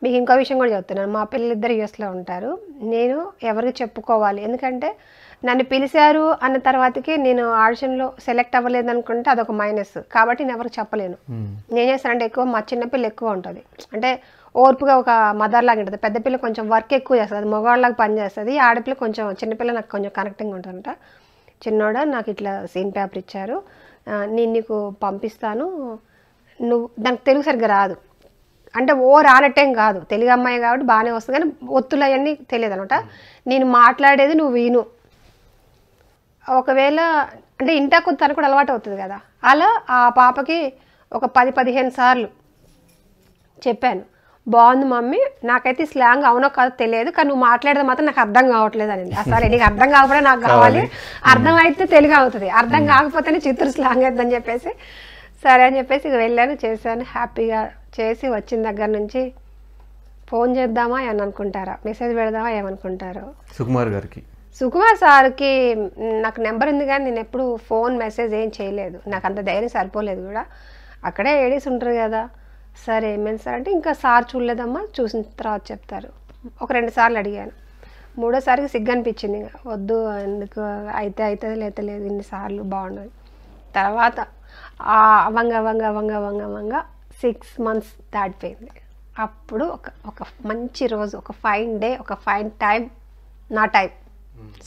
మీకు ఇంకో విషయం కూడా చెప్తున్నాను. మా పిల్లలిద్దరు యూఎస్లో ఉంటారు. నేను ఎవరికి చెప్పుకోవాలి, ఎందుకంటే నన్ను పిలిచారు అన్న తర్వాతకి నేను ఆడిషన్లో సెలెక్ట్ అవ్వలేదు అనుకుంటే అదొక మైనస్. కాబట్టి నేను ఎవరికి చెప్పలేను. నేను చేస్తానంటే ఎక్కువ మా చిన్నపిల్ల ఎక్కువ ఉంటుంది, అంటే ఓర్పుగా ఒక మదర్ లాగా ఉంటుంది. పెద్ద పిల్ల కొంచెం వర్క్ ఎక్కువ చేస్తుంది, అది మగవాళ్ళలాగా పని చేస్తుంది. ఆడపిల్ల కొంచెం చిన్నపిల్ల నాకు కొంచెం కనెక్టింగ్ ఉంటుందంట. చిన్నోడ నాకు ఇట్లా సీన్ పేపర్ ఇచ్చారు, నేను నీకు పంపిస్తాను, నువ్వు దానికి తెలుగు సరిగ్గా రాదు, అంటే ఓ రానట్టేం కాదు, తెలుగు అమ్మాయి కాబట్టి బాగానే వస్తుంది, కానీ ఒత్తులు అవన్నీ తెలియదు అనమాట. నేను మాట్లాడేది నువ్వు విను, ఒకవేళ అంటే ఇంటా కొద్ది తనకు కూడా అలవాటు అవుతుంది కదా. అలా ఆ పాపకి ఒక 10-15 సార్లు చెప్పాను, బాగుంది మమ్మీ, నాకైతే స్లాంగ్ అవునో కాదో తెలియదు, కానీ నువ్వు మాట్లాడేది మాత్రం నాకు అర్థం కావట్లేదు అని. అసలు నీకు అర్థం కాకపోతే నాకు కావాలి, అర్థం అయితే తెలుగు అవుతుంది, అర్థం కాకపోతేనే చిత్తూరు స్లాంగ్ అవుతుందని చెప్పేసి సరే అని చెప్పేసి ఇక వెళ్ళాను, చేశాను. హ్యాపీగా చేసి వచ్చిన దగ్గర నుంచి ఫోన్ చేద్దామా అని అనుకుంటారా, మెసేజ్ పెడదామా ఏమనుకుంటారో. సుకుమార్ సార్కి నాకు నెంబర్ ఉంది, కానీ నేను ఎప్పుడు ఫోన్ మెసేజ్ ఏం చేయలేదు, నాకు అంత ధైర్యం సరిపోలేదు కూడా. అక్కడే ఏడీస్ ఉంటారు కదా, సరే ఏమేమి సార్ అంటే ఇంకా సార్ చూడలేదమ్మా, చూసిన తర్వాత చెప్తారు. ఒక 2 సార్లు అడిగాను, 3వ సారికి సిగ్గు అనిపించింది, వద్దు ఎందుకు, అయితే అవుతుంది లేతే లేదు, ఇన్నిసార్లు బాగుండదు. తర్వాత అవంగా 6 months దాటిపోయింది. అప్పుడు ఒక మంచి రోజు, ఒక ఫైన్ డే, ఒక ఫైన్ టైం, నా టైం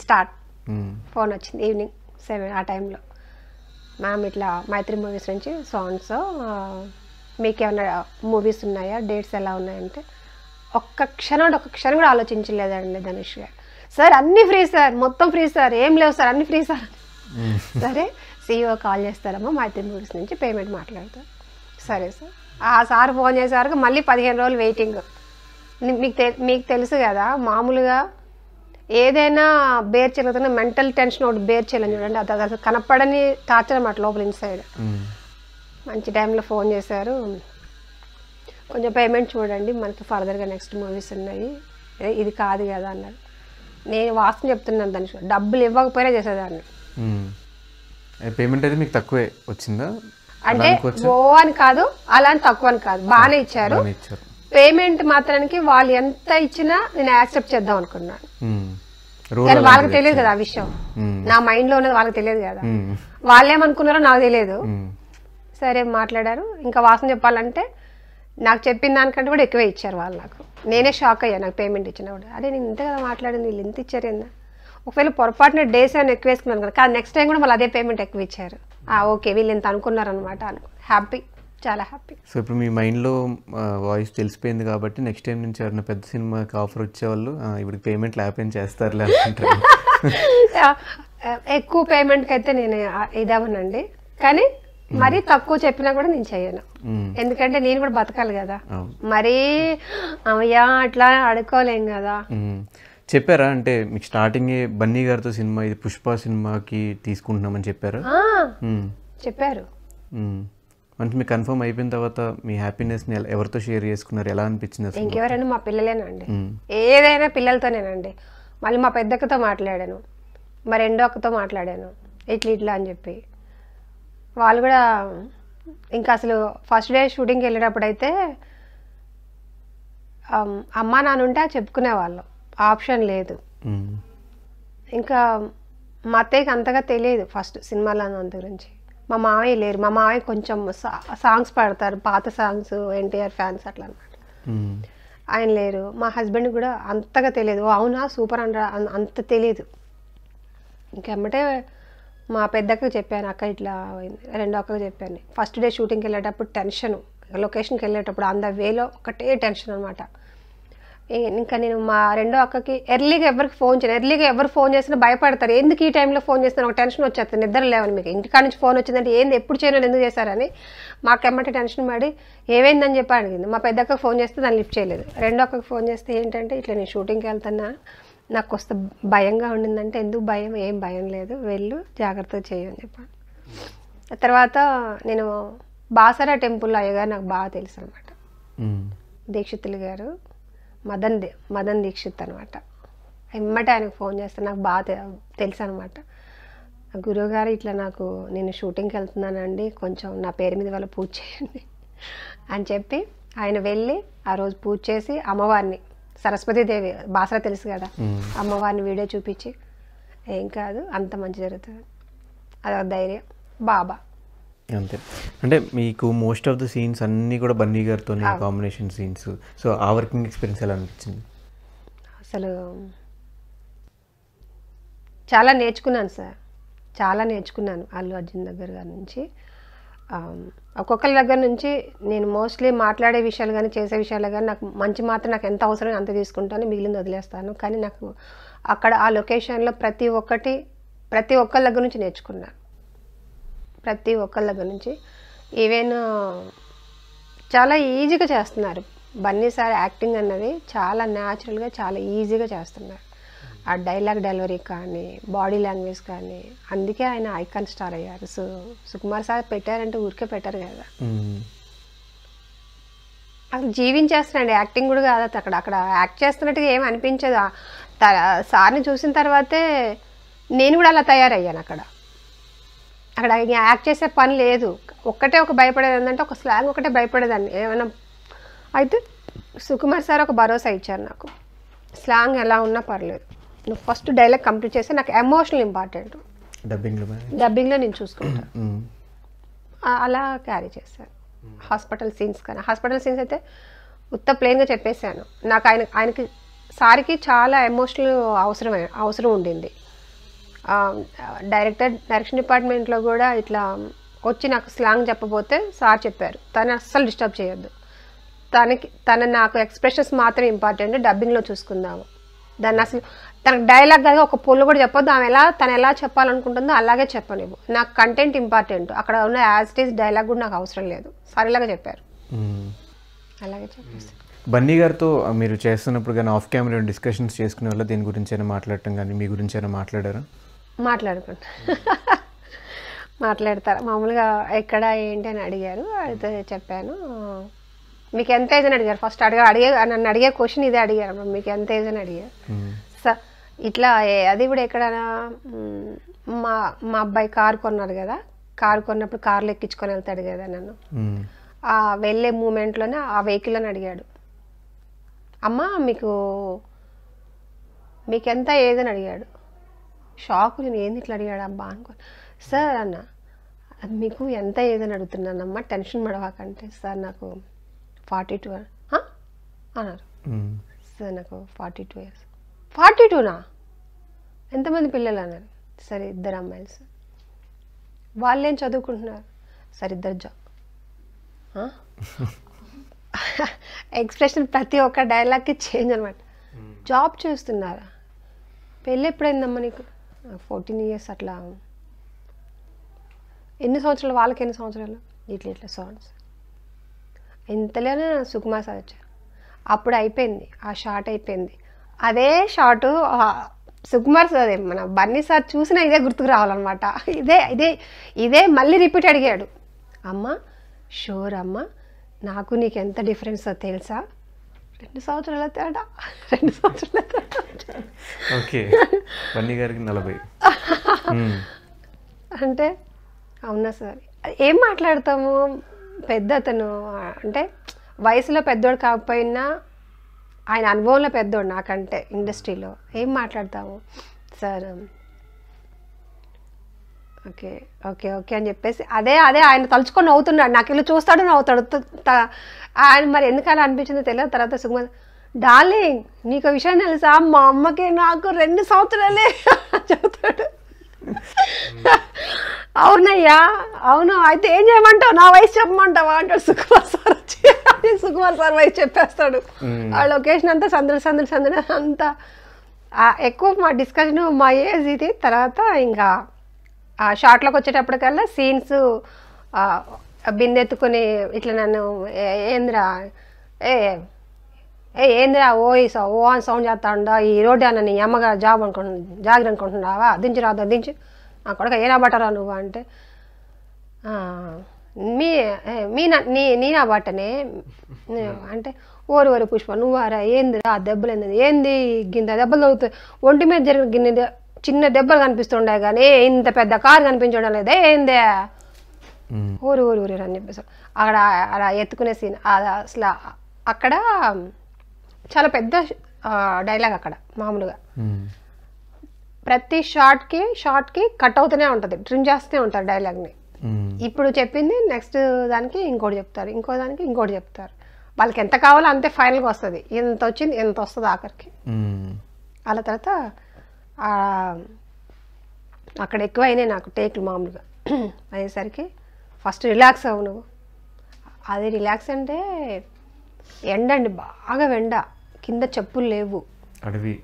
స్టార్ట్ ఫోన్ వచ్చింది ఈవినింగ్ 7 ఆ టైంలో. మ్యామ్ ఇట్లా మైత్రి మూవీస్ నుంచి సో మీకు ఏమైనా మూవీస్ ఉన్నాయా, డేట్స్ ఎలా ఉన్నాయంటే ఒక్క క్షణం కూడా ఆలోచించలేదండి ధనుష్ గారు. సార్ అన్నీ ఫ్రీ సార్, మొత్తం ఫ్రీ సార్, ఏం లేవు సార్, అన్నీ ఫ్రీ సార్. సరే CEO కాల్ చేస్తారమ్మా మైత్రి మూవీస్ నుంచి, పేమెంట్ మాట్లాడతారు. సరే సార్. ఆ సార్ ఫోన్ చేసేవారికి మళ్ళీ 15 రోజులు వెయిటింగ్. మీకు తెలుసు కదా, మామూలుగా ఏదైనా బేర్ చేయగలుగుతున్న మెంటల్ టెన్షన్ ఒకటి బేర్ చేయాలని చూడండి, అది అసలు కనపడని టార్చర్ అన్నమాట లోపల ఇన్సైడ్. మంచి టైంలో ఫోన్ చేశారు, కొంచెం పేమెంట్ చూడండి, మనకి ఫర్దర్గా నెక్స్ట్ మూవీస్ ఉన్నాయి, ఇది కాదు కదా అన్నారు. నేను వాస్తవం చెప్తున్నాను ధనుష్, డబ్బులు ఇవ్వకపోయినా చేసేదాన్ని. పేమెంట్ అయితే మీకు తక్కువే వచ్చిందా? అంటే ఓ అని కాదు, అలా అని తక్కువ అని కాదు, బాగానే ఇచ్చారు. పేమెంట్ మాత్రానికి వాళ్ళు ఎంత ఇచ్చినా నేను యాక్సెప్ట్ చేద్దాం అనుకున్నాను, కానీ వాళ్ళకి తెలియదు కదా ఆ విషయం, నా మైండ్లో ఉన్నది వాళ్ళకి తెలియదు కదా, వాళ్ళేమనుకున్నారో నాకు తెలియదు. సరే మాట్లాడారు. ఇంకా వాసన చెప్పాలంటే నాకు చెప్పిన దానికంటే కూడా ఎక్కువే ఇచ్చారు వాళ్ళు. నాకు నేనే షాక్ అయ్యా, నాకు పేమెంట్ ఇచ్చినప్పుడు, అదే నేను ఇంత కదా మాట్లాడింది, వీళ్ళు ఇంత ఇచ్చారు ఏందా. ఒకవేళ పొరపాటున డేస్ ఏమైనా ఎక్కువ వేసుకున్నాను కదా, కానీ నెక్స్ట్ టైం కూడా వాళ్ళు అదే పేమెంట్ ఎక్కువ ఇచ్చారు. ఓకే వీళ్ళు ఇంత అనుకున్నారనమాట, హ్యాపీ, చాలా హ్యాపీ. సో ఇప్పుడు మీ మైండ్లో వాయిస్ తెలిసిపోయింది కాబట్టి నెక్స్ట్ టైం నుంచి ఎవరైనా పెద్ద సినిమాకి ఆఫర్ వచ్చేవాళ్ళు ఇప్పుడు పేమెంట్ లేకపోయినా చేస్తారులే అనుకుంటారు. ఎక్కువ పేమెంట్కి అయితే నేను ఇదవనండి, కానీ మరీ తక్కువ చెప్పినా కూడా నేను చెయ్యను, ఎందుకంటే నేను కూడా బతకాలి కదా, మరీ అయ్యా అట్లా అడుకోలేం కదా. చెప్పారా అంటే మీకు స్టార్టింగే బన్నీ గారితో సినిమా, ఇది పుష్ప సినిమాకి తీసుకుంటున్నామని చెప్పారా? చెప్పారు. అంటే మీకు కన్ఫర్మ్ అయిపోయిన తర్వాత మీ హ్యాపీనెస్ని ఎవరితో షేర్ చేసుకున్నారు, ఎలా అనిపించింది? ఇంకెవరైనా మా పిల్లలేనండి, ఏదైనా పిల్లలతోనేనండి. మళ్ళీ మా పెద్దక్కతో మాట్లాడాను, మా రెండో అక్కతో మాట్లాడాను, ఇట్లా అని చెప్పి. వాళ్ళు కూడా ఇంకా అసలు ఫస్ట్ డే షూటింగ్కి వెళ్ళేటప్పుడు అయితే అమ్మా నాన్న ఉంటే చెప్పుకునేవాళ్ళు, ఆప్షన్ లేదు. ఇంకా మా అత్తయ్యకి అంతగా తెలియదు ఫస్ట్ సినిమాలో అంత గురించి. మా మావయ్య లేరు, మా మావయ్య కొంచెం సాంగ్స్ పాడతారు, పాత సాంగ్స్, ఎన్టీఆర్ ఫ్యాన్స్ అట్లా అనమాట, ఆయన లేరు. మా హస్బెండ్ కూడా అంతగా తెలియదు, అవునా సూపర్ అంత తెలియదు. ఇంకెమ్మటే మా పెద్దక్కకి చెప్పాను, అక్క ఇట్లా రెండో అక్కకి చెప్పాను. ఫస్ట్ డే షూటింగ్కి వెళ్ళేటప్పుడు టెన్షన్, లొకేషన్కి వెళ్ళేటప్పుడు అంద వేలో ఒకటే టెన్షన్ అనమాట. ఇంకా నేను మా రెండో అక్కకి ఎర్లీగా ఎవరికి ఫోన్ చేయను, ఎర్లీగా ఎవరు ఫోన్ చేసినా భయపడతారు, ఎందుకు ఈ టైంలో ఫోన్ చేస్తున్నారు, ఒక టెన్షన్ వచ్చేస్తుంది, నిద్ర లేవని, మీకు ఇంటికాడ నుంచి ఫోన్ వచ్చిందంటే ఏంది ఎప్పుడు చేయను ఎందుకు చేశారని మాకెమ్మటే టెన్షన్ పడి ఏమైందని చెప్పి అడిగింది. మా పెద్ద అక్కకి ఫోన్ చేస్తే దాన్ని లిఫ్ట్ చేయలేదు. రెండో అక్కకి ఫోన్ చేస్తే ఏంటంటే ఇట్లా నేను షూటింగ్కి వెళ్తున్నా, నాకు వస్తే భయంగా ఉండిందంటే, ఎందుకు భయం, ఏం భయం లేదు, వెళ్ళు జాగ్రత్తగా చేయని చెప్పాను. తర్వాత నేను బాసరా టెంపుల్లో అయ్యగారు నాకు బాగా తెలుసు అనమాట, దీక్షితులు గారు, మదన్ దీక్షిత్ అనమాట. ఎమ్మటే ఆయనకు ఫోన్ చేస్తే నాకు బాగా తెలుసు అనమాట. గురువుగారు ఇట్లా నాకు నేను షూటింగ్కి వెళ్తున్నానండి, కొంచెం నా పేరు మీద వాళ్ళ పూజ చేయండి అని చెప్పి ఆయన వెళ్ళి ఆ రోజు పూజ చేసి అమ్మవారిని సరస్వతీదేవి బాసర తెలుసు కదా, అమ్మవారిని వీడియో చూపించి ఏం కాదు అంత మంచి జరుగుతుంది, అదొక ధైర్యం బాబా. అంతే. అంటే మీకు మోస్ట్ ఆఫ్ ద సీన్స్ అన్నీ కూడా బన్నీ గారితో కాంబినేషన్ సీన్స్. సో ఆ వర్కింగ్ ఎక్స్పీరియన్స్ ఎలా అనిపించింది? అసలు చాలా నేర్చుకున్నాను సార్, చాలా నేర్చుకున్నాను అల్లు అర్జున్ దగ్గర నుంచి. ఒక్కొక్కరి దగ్గర నుంచి నేను మోస్ట్లీ మాట్లాడే విషయాలు కానీ చేసే విషయాలు కానీ నాకు మంచి మాత్రం నాకు ఎంత అవసరం అంత తీసుకుంటాను, మిగిలింది వదిలేస్తాను. కానీ నాకు అక్కడ ఆ లొకేషన్లో ప్రతి ఒక్కరి దగ్గర నుంచి నేర్చుకున్నాను, ప్రతి ఒక్కరి దగ్గర నుంచి. ఈవెన్ చాలా ఈజీగా చేస్తున్నారు బన్నీ సార్, యాక్టింగ్ అన్నది చాలా న్యాచురల్గా చాలా ఈజీగా చేస్తున్నారు. ఆ డైలాగ్ డెలివరీ కానీ బాడీ లాంగ్వేజ్ కానీ, అందుకే ఆయన ఐకాన్ స్టార్ అయ్యారు. సుకుమార్ సార్ పెట్టారంటే ఊరికే పెట్టారు కదా, అసలు జీవించేస్తున్నాడు, యాక్టింగ్ కూడా కాదు అక్కడ యాక్ట్ చేస్తున్నట్టుగా ఏమి అనిపించదు. సార్ని చూసిన తర్వాతే నేను కూడా అలా తయారయ్యాను. అక్కడ యాక్ట్ చేసే పని లేదు, ఒక్కటే ఒక భయపడేది ఏంటంటే ఒక స్లాంగ్ ఒకటే భయపడేదాన్ని ఏమైనా అయితే. సుకుమార్ సార్ ఒక భరోసా ఇచ్చారు నాకు, స్లాంగ్ ఎలా ఉన్నా పర్లేదు, నువ్వు ఫస్ట్ డైలాగ్ కంప్లీట్ చేస్తే నాకు ఎమోషనల్ ఇంపార్టెంట్, డబ్బింగ్లో నేను చూసుకుంటాను. అలా క్యారీ చేశాను. హాస్పిటల్ సీన్స్ అయితే ఉత్త ప్లెయిన్గా చెప్పేశాను. నాకు ఆయనకి సార్కి చాలా ఎమోషనల్ అవసరం ఉండింది. డైరెక్షన్ డిపార్ట్మెంట్లో కూడా ఇట్లా వచ్చి నాకు స్లాంగ్ చెప్పబోతే సార్ చెప్పారు, తను అస్సలు డిస్టర్బ్ చేయొద్దు, నాకు ఎక్స్ప్రెషన్స్ మాత్రం ఇంపార్టెంట్, డబ్బింగ్లో చూసుకుందాము. దాన్ని అసలు తనకు డైలాగ్ కాదు ఒక పొల్లు కూడా చెప్పొద్దు, తను ఎలా చెప్పాలనుకుంటుందో అలాగే చెప్పనివ్వు, నాకు కంటెంట్ ఇంపార్టెంట్, అక్కడ ఉన్న యాజ్ ఇట్ ఈస్ డైలాగ్ కూడా నాకు అవసరం లేదు, సార్ ఇలాగే చెప్పారు. అలాగే చెప్పేసి బన్నీ గారితో మీరు చేస్తున్నప్పుడు కానీ ఆఫ్ కెమెరా డిస్కషన్స్ చేసుకునే వల్ల దీని గురించి అయినా మాట్లాడటం కానీ మీ గురించి అయినా మాట్లాడారా? మాట్లాడతారు మామూలుగా, ఎక్కడ ఏంటి అని అడిగారు, అడిగితే చెప్పాను. మీకు ఎంత ఏజ్ అని అడిగారు ఫస్ట్, నన్ను అడిగే క్వశ్చన్ ఇదే అడిగారు, మీకు ఎంత ఏజ్ అని అడిగారు. ఇట్లా అది కూడా ఎక్కడైనా మా అబ్బాయి కారు కొన్నారు కదా, కారు కొన్నప్పుడు కార్లో ఎక్కించుకొని వెళ్తాడు కదా నన్ను, ఆ వెళ్ళే మూమెంట్లోనే ఆ వెహికల్ని అడిగాడు, అమ్మ మీకు ఎంత ఏజ్ అని అడిగాడు. షాక్, నేను ఏంది ఇట్లా అడిగాడు అబ్బా అనుకో. సార్ అన్న మీకు ఎంత ఏజ్ అని అడుగుతున్నానమ్మా, టెన్షన్ పడవాకంటే. సార్ నాకు 42 అన్నారు. సార్ నాకు 42 years. 42నా? ఎంతమంది పిల్లలు అన్నారు. సరే 2 అమ్మాయిలు సార్. వాళ్ళేం చదువుకుంటున్నారు? Sir 2 job. ఎక్స్ప్రెషన్ ప్రతి ఒక్క డైలాగ్కి చేంజ్ అనమాట. జాబ్ చేస్తున్నారా? పెళ్ళి ఎప్పుడైందమ్మా నీకు? 14 years అట్లా. ఎన్ని సంవత్సరాలు? వాళ్ళకి ఎన్ని సంవత్సరాలు? ఇట్లా సాంగ్స్ ఇంతలోనే సుకుమార్ సార్ వచ్చారు. అప్పుడు అయిపోయింది, ఆ షార్ట్ అయిపోయింది. అదే షార్టు సుకుమార్ సార్ మన బన్నీ సార్ చూసినా ఇదే గుర్తుకు రావాలన్నమాట. ఇదే మళ్ళీ రిపీట్ అడిగాడు, అమ్మ షూర్ అమ్మ నాకు నీకు ఎంత డిఫరెన్స్ తెలుసా? 2 సంవత్సరాల తేడా. 2 సంవత్సరాల తేడా. ఓకే, బన్నీ గారికి 40. అంటే అవునా సార్, ఏం మాట్లాడతాము, పెద్ద అతను అంటే వయసులో పెద్దోడు కాకపోయినా ఆయన అనుభవంలో పెద్దోడు నాకంటే ఇండస్ట్రీలో, ఏం మాట్లాడతాము సార్. ఓకే ఓకే ఓకే అని చెప్పేసి అదే ఆయన తలుచుకొని నవ్వుతున్నాడు, నాకు ఇలా చూస్తాడు నవ్వుతాడు. ఆయన మరి ఎందుకు అలా అనిపించిందో తెలియదు. తర్వాత సుకుమార్, డార్లింగ్ నీకు విషయం తెలుసా, మా అమ్మకి నాకు 2 సంవత్సరాలే చెబుతాడు. అవునయ్యా అవును, అయితే ఏం చేయమంటావు, నా వయసు చెప్పమంటావా అంటాడు సుకుమార్ సార్ వచ్చి. సుకుమార్ సార్ వయసు చెప్పేస్తాడు. ఆ లొకేషన్ అంతా సందడి అంతా ఎక్కువ మా డిస్కషన్ మా ఏజ్ ఇది. తర్వాత ఇంకా ఆ షార్ట్లోకి వచ్చేటప్పటికల్లా సీన్స్ బిందెత్తుకొని ఇట్లా నన్ను ఏంద్రా ఏంద్రా ఓ అని సౌండ్ చేస్తా ఉండా, ఈ రోడ్డు అన్న నీ అమ్మగా జాగ్రత్త అనుకుంటున్నావా, దించి రాదా దించి, నా కొడుకు ఏనా బట్టరా నువ్వు అంటే, నీనా బట్టనే అంటే, ఓరు పుష్ప నువ్వారా, ఏందిరా ఆ దెబ్బలు ఏంది గింత దెబ్బలు తగ్గుతాయి, ఒంటి మీద జరిగిన గిన్నె చిన్న దెబ్బలు కనిపిస్తుండే కానీ ఇంత పెద్ద కారు కనిపించడం లేదే ఏందే ఊరు ఊరు ఊరు అని చెప్పేసి అక్కడ అలా ఎత్తుకునే సీన్ అసలు అక్కడ చాలా పెద్ద డైలాగ్ అక్కడ మామూలుగా ప్రతి షార్ట్కి కట్ అవుతూనే ఉంటుంది, ట్రిమ్ చేస్తూనే ఉంటారు డైలాగ్ని. ఇప్పుడు చెప్పింది నెక్స్ట్ దానికి ఇంకోటి చెప్తారు, ఇంకో దానికి ఇంకోటి చెప్తారు. వాళ్ళకి ఎంత కావాలో అంతే ఫైనల్గా వస్తుంది, ఎంత వచ్చింది ఎంత వస్తుంది ఆఖరికి. అలా తర్వాత అక్కడ ఎక్కువ అయినాయి నాకు టేక్లు మామూలుగా అయ్యేసరికి ఫస్ట్ రిలాక్స్ అవ్వు నువ్వు. అది రిలాక్స్ అంటే ఎండండి, బాగా ఎండ, కింద చెప్పులు లేవు, అడవి,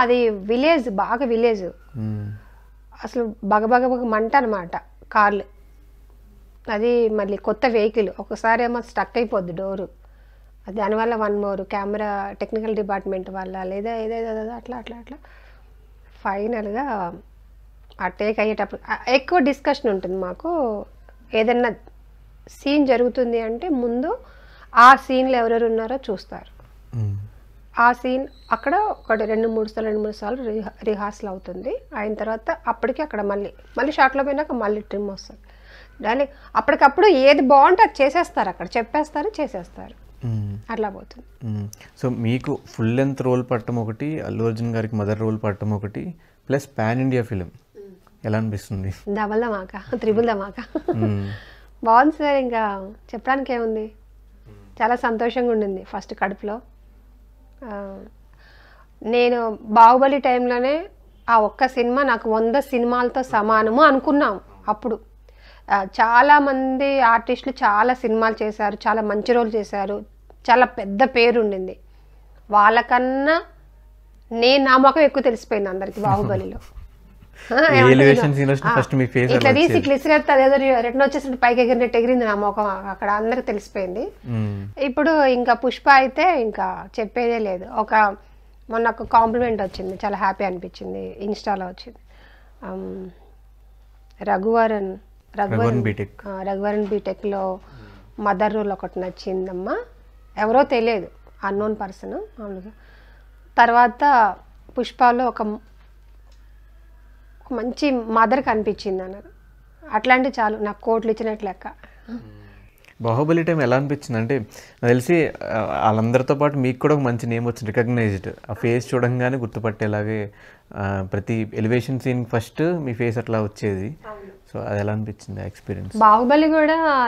అది విలేజ్, బాగా విలేజ్, అసలు బగబగ మంట అనమాట కార్లు. అది మళ్ళీ కొత్త వెహికల్, ఒకసారి ఏమో స్టక్ అయిపోద్ది డోరు, దానివల్ల 1 more కెమెరా టెక్నికల్ డిపార్ట్మెంట్ వల్ల లేదా ఏదేదో అట్లా అట్లా అట్లా ఫైనల్గా ఆ టేక్ అయ్యేటప్పుడు ఎక్కువ డిస్కషన్ ఉంటుంది మాకు. ఏదన్నా సీన్ జరుగుతుంది అంటే ముందు ఆ సీన్లో ఎవరెవరు ఉన్నారో చూస్తారు. ఆ సీన్ అక్కడ ఒకటి 2-3 సార్లు రిహార్సల్ అవుతుంది. అయిన తర్వాత అప్పటికి అక్కడ మళ్ళీ షార్ట్లో పోయినాక మళ్ళీ ట్రిమ్ వస్తుంది. దాని అప్పటికప్పుడు ఏది బాగుంటే అది చేసేస్తారు, అక్కడ చెప్పేస్తారు, చేసేస్తారు, అట్లా పోతుంది. సో మీకు ఫుల్ లెంత్ రోల్ పట్టడం ఒకటి, అల్లు అర్జున్ గారికి మదర్ రోల్ పట్టడం ఒకటి, ప్లస్ పాన్ ఇండియా ఫిలిం ఎలా అనిపిస్తుంది? డబల్ ధమాకా, త్రిబుల్ ధమాకా బాగుంది సార్. ఇంకా చెప్పడానికి ఏముంది, చాలా సంతోషంగా ఉండింది ఫస్ట్ కడుపులో. నేను బాహుబలి టైంలోనే ఆ ఒక్క సినిమా నాకు 100 సినిమాలతో సమానము అనుకున్నాం అప్పుడు. చాలామంది ఆర్టిస్టులు చాలా సినిమాలు చేశారు, చాలా మంచి రోల్ చేశారు, చాలా పెద్ద పేరు ఉండింది. వాళ్ళకన్నా నా ముఖం ఎక్కువ తెలిసిపోయింది అందరికి బాహుబలిలో. ఇట్లా తీసి ఇట్లా ఇసుకెళ్తే అదేదో రిటర్న్ వచ్చేసి పైకి ఎగిరినట్టు ఎగిరింది నా ముఖం, అక్కడ అందరికి తెలిసిపోయింది. ఇప్పుడు ఇంకా పుష్ప అయితే ఇంకా చెప్పేదే లేదు. మొన్న ఒక కాంప్లిమెంట్ వచ్చింది, చాలా హ్యాపీ అనిపించింది, ఇన్స్టాలో వచ్చింది. రఘువరన్ బీటెక్లో మదర్ రోల్ ఒకటి నచ్చిందమ్మా, ఎవరో తెలియదు, అన్నోన్ పర్సన్ మామూలుగా. తర్వాత పుష్పలో ఒక మంచి మదర్ కనిపించింది అన్నారు. అట్లాంటి చాలు నాకు కోట్లు ఇచ్చినట్లు లెక్క. బాహుబలి టైం ఎలా అనిపించింది అంటే నాకు తెలిసి వాళ్ళందరితో పాటు మీకు కూడా ఒక మంచి నేమ్ వచ్చింది, రికగ్నైజ్డ్. ఆ ఫేస్ చూడంగానే గుర్తుపట్టేలాగే ప్రతి ఎలివేషన్ సీన్ ఫస్ట్ మీ ఫేస్ అట్లా వచ్చేది. సో అది ఎలా అనిపించింది ఎక్స్పీరియన్స్? బాహుబలి కూడా